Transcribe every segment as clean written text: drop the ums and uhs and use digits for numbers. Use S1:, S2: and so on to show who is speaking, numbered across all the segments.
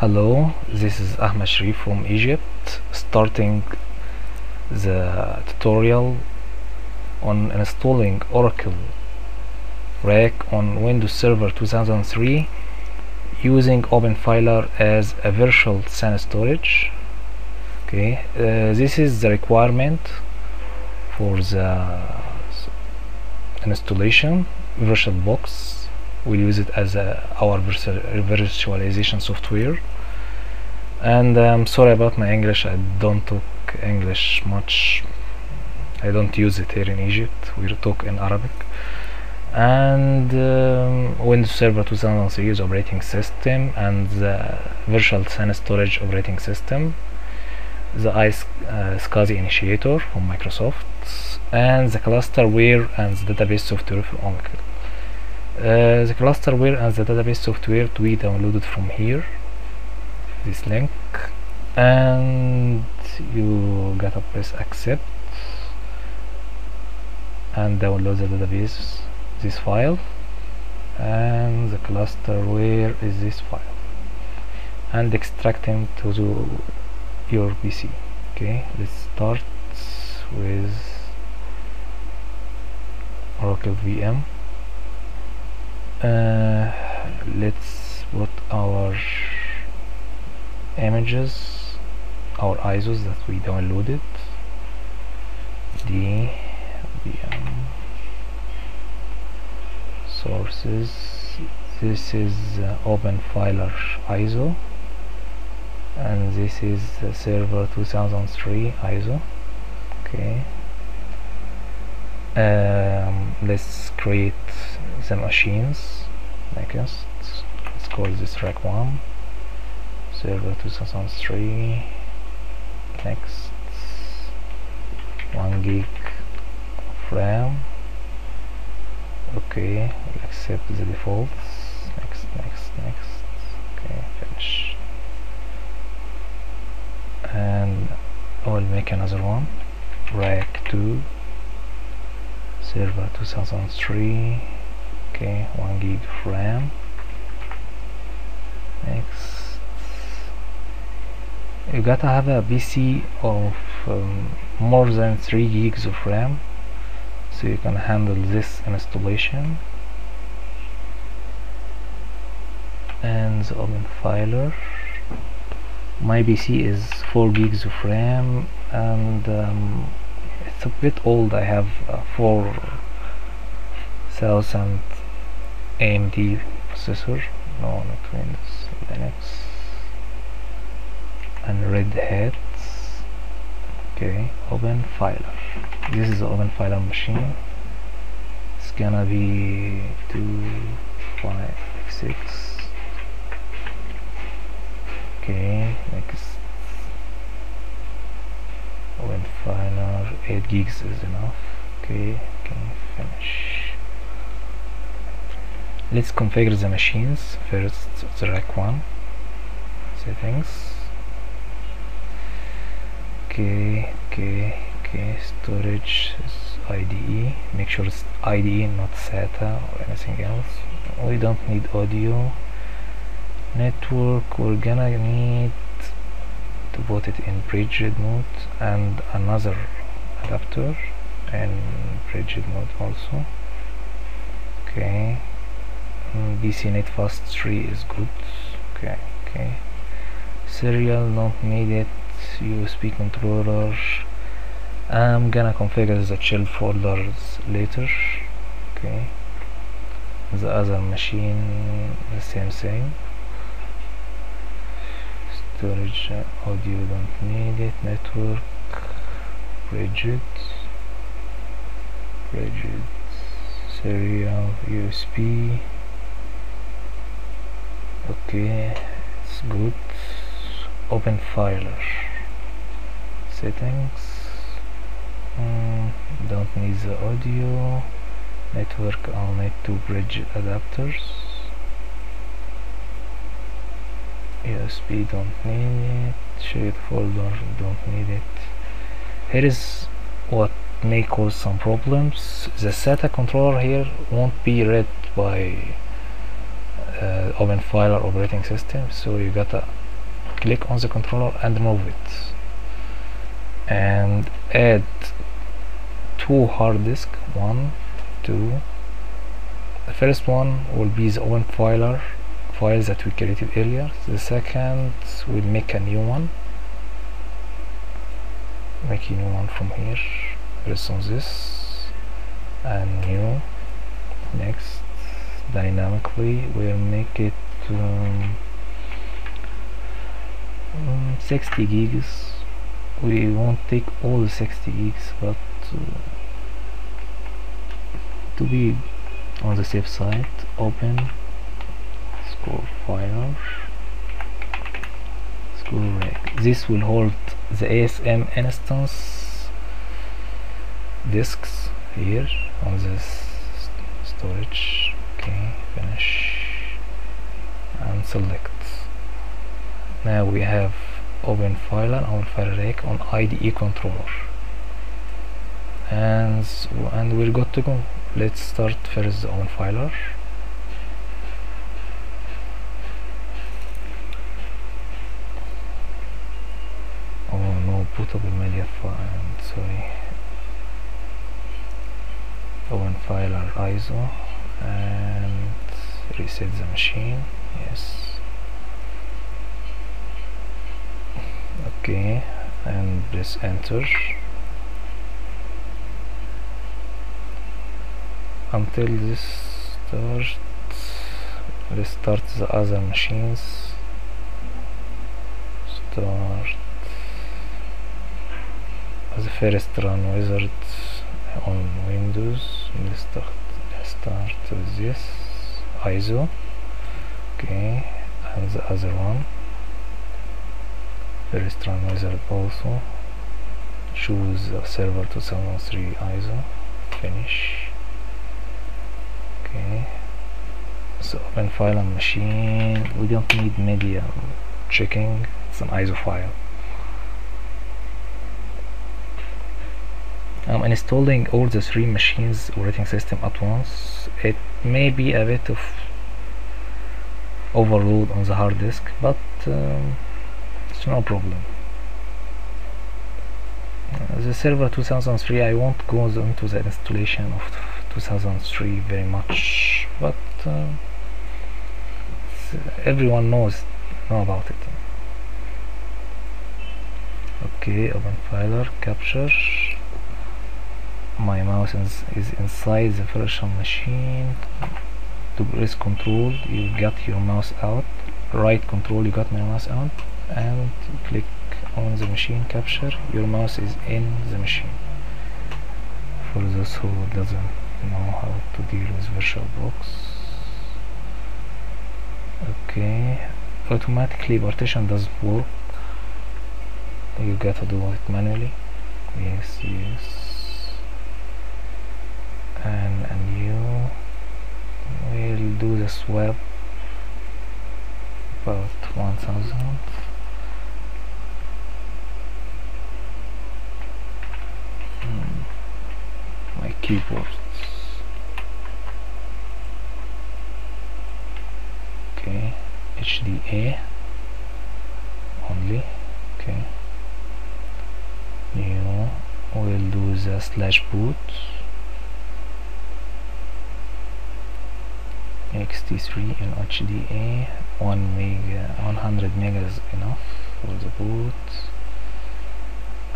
S1: Hello, this is Ahmed Sherif from Egypt, starting the tutorial on installing Oracle Rack on Windows Server 2003 using OpenFiler as a virtual SAN storage. Okay, this is the requirement for the installation. VirtualBox, we'll use it as our virtualization software. And I'm sorry about my English, I don't talk English much, I don't use it here in Egypt, we talk in Arabic. And Windows Server 2003 is operating system, and the virtual SAN storage operating system, the SCSI initiator from Microsoft, and the clusterware and the database software from Oracle. The clusterware and the database software to be downloaded from here, this link, and you gotta press accept and download the database, this file, and the clusterware is this file, and extract them to your PC. Okay, let's start with Oracle VM. Let's put our images, our ISOs that we downloaded. D VM sources. This is OpenFiler ISO, and this is the Server 2003 ISO. Okay. Let's create the machines. Next, let's call this rack 1, Server 2003. Next, 1 gig of RAM. Okay, we'll accept the defaults. Next. Okay, finish. And I will make another one, rack 2, Server 2003. Okay, 1 gig of RAM. Next, you gotta have a PC of more than 3 gigs of RAM, so you can handle this installation. And the OpenFiler, my PC is 4 gigs of RAM, and it's a bit old. I have 4000 AMD processor, no, not Windows, Linux, and Red Hat. Okay, OpenFiler. This is the OpenFiler machine. It's gonna be 256. Okay, next. OpenFiler 8 gigs is enough. Okay, finish. Let's configure the machines. First, the rack 1 settings. Okay, storage is IDE. Make sure it's IDE, not SATA or anything else. We don't need audio. Network, we're gonna need to put it in bridged mode, and another adapter in bridged mode also. Okay, BCNet fast 3 is good. Okay. Serial, don't need it. USB controller, I'm gonna configure the child folders later. Okay, the other machine, the same thing. Storage, audio, don't need it. Network, bridged, serial, USB. Okay, it's good. OpenFiler settings, don't need the audio. Network, I'll need 2 bridge adapters. USB, don't need it. Shared folder, don't need it. Here is what may cause some problems. The SATA controller here won't be read by OpenFiler operating system, so you gotta click on the controller and move it, and add 2 hard disk, 1, 2. The first one will be the open file that we created earlier. The second, we'll make a new one. Make a new one from here. Press on this and new. Next, dynamically we'll make it 60 gigs. We won't take all the 60 gigs, but to be on the safe side, open score file, score rec. This will hold the ASM instance disks here on this storage. Okay, finish and select. Now we have open file and open file rec on IDE controller, and we're good to go. Let's start first the open filer. Oh no, bootable media file, sorry. Open filer ISO and reset the machine. Yes. Okay, and press enter until this starts. Let's start the other machines. Start the first run wizard on Windows. Let's start with this ISO. Okay, and the other one. First run wizard also. Choose server 2003 ISO. Finish. Okay. So open file and machine. We don't need media checking. It's an ISO file. I'm installing all the 3 machines operating system at once. It may be a bit of overload on the hard disk, but it's no problem. The server 2003, I won't go into the installation of 2003 very much, but everyone knows about it. Okay, open filer, capture. My mouse is inside the virtual machine. To press control, you got your mouse out. Right control, you got my mouse out, and click on the machine capture. Your mouse is in the machine. For those who doesn't know how to deal with VirtualBox. Okay, automatically partition doesn't work. You gotta do it manually. Yes. And you will do the swap about 1000. My keyboard. Okay, HDA only. Okay, you will do the /boot xt3 in HDA. 100 mega is enough for the boot,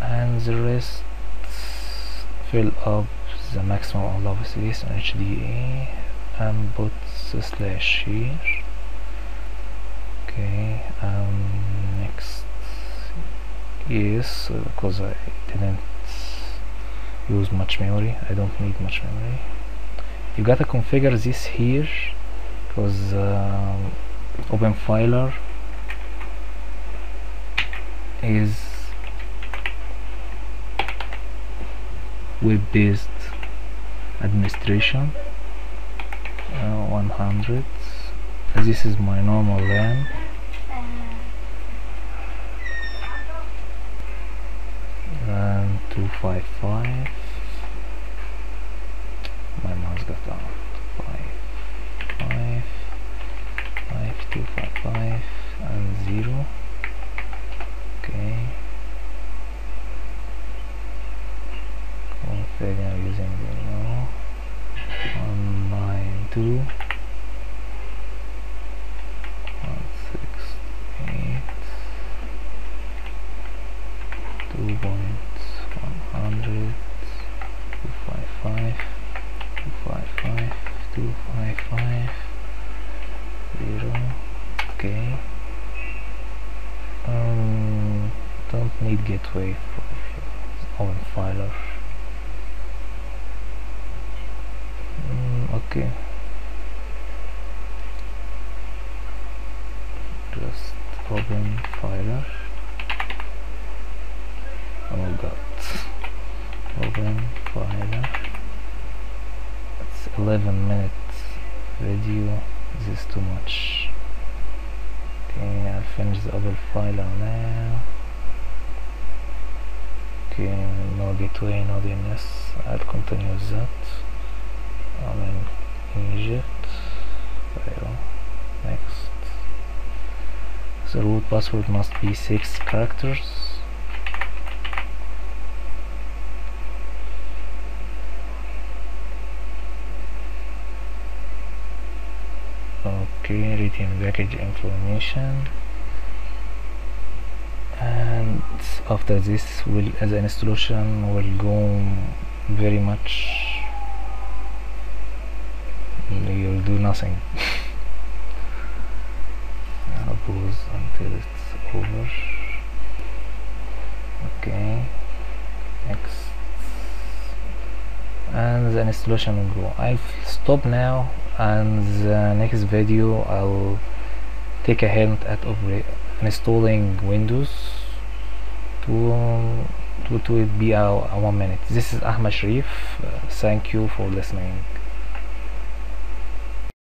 S1: and the rest fill up the maximum allowable space on HDA and put the slash here. Okay, next. Yes, because I didn't use much memory, I don't need much memory. You gotta configure this here, because open filer is web-based administration. 100. This is my normal RAM. RAM 255. My mouse got down. 255 and 0. okay. Don't need gateway for open filer. Okay, just open filer. Oh god, open filer. It's 11-minute video. This is too much. Okay, I'll finish the other filer now. Okay, no gateway, no DNS. I'll continue with that. I'm in Egypt. Next. The root password must be 6 characters. Okay, retain package information, and after this the installation will go very much. You'll do nothing. I'll pause until it's over. Okay, next, and the installation will go. I'll stop now, and the next video I'll take a hint at installing Windows to be a 1 minute. This is Ahmed Sherif. Thank you for listening.